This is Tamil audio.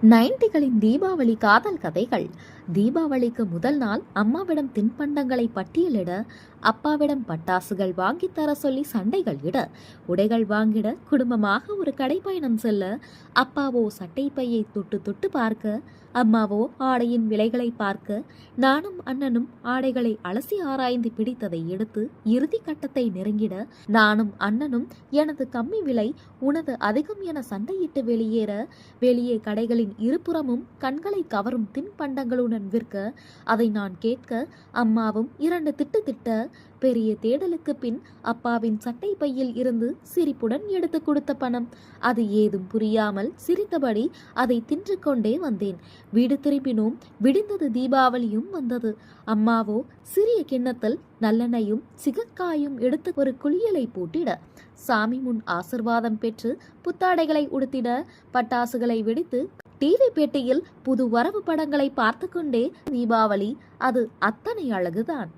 90களின் தீபாவளி காதல் கதைகள். தீபாவளிக்கு முதல் நாள் அம்மாவிடம் தின்பண்டங்களை பட்டியலிட, அப்பாவிடம் பட்டாசுகள் வாங்கி தர சொல்லி சண்டைகள் இட, உடைகள் வாங்கிட குடும்பமாக ஒரு கடைப்பயணம் செல்ல, அப்பாவோ சட்டை பையை தொட்டு தொட்டு பார்க்க, அம்மாவோ ஆடையின் விலைகளை பார்க்க, நானும் அண்ணனும் ஆடைகளை அலசி ஆராய்ந்து பிடித்ததை எடுத்து இறுதி கட்டத்தை நெருங்கிட, நானும் அண்ணனும் எனது கம்மி விலை உனது அதிகம் என சண்டையிட்டு வெளியே கடைகளின் இருபுறமும் கண்களை கவரும் தின்பண்டங்களுடன் விற்க, அதை நான் கேட்க, அம்மாவும் 2 திட்டு திட்ட, பெரிய தேடலுக்கு பின் அப்பாவின் சட்டை பையில் இருந்து சிரிப்புடன் எடுத்து கொடுத்த பணம். அது ஏதும் புரியாமல் சிரித்தபடி அதை தின்று கொண்டே வந்தேன். வீடு திரும்பினோம். விடிந்தது. தீபாவளியும் வந்தது. அம்மாவோ சிறிய கிண்ணத்தில் நல்லெண்ணையும் சிகக்காயும் எடுத்து ஒரு குளியலை போட்டிட, சாமி முன் ஆசிர்வாதம் பெற்று புத்தாடைகளை உடுத்திட, பட்டாசுகளை வெடித்து டிவி பேட்டியில் புது வரவு படங்களை பார்த்து கொண்டே தீபாவளி. அது அத்தனை அழகுதான்.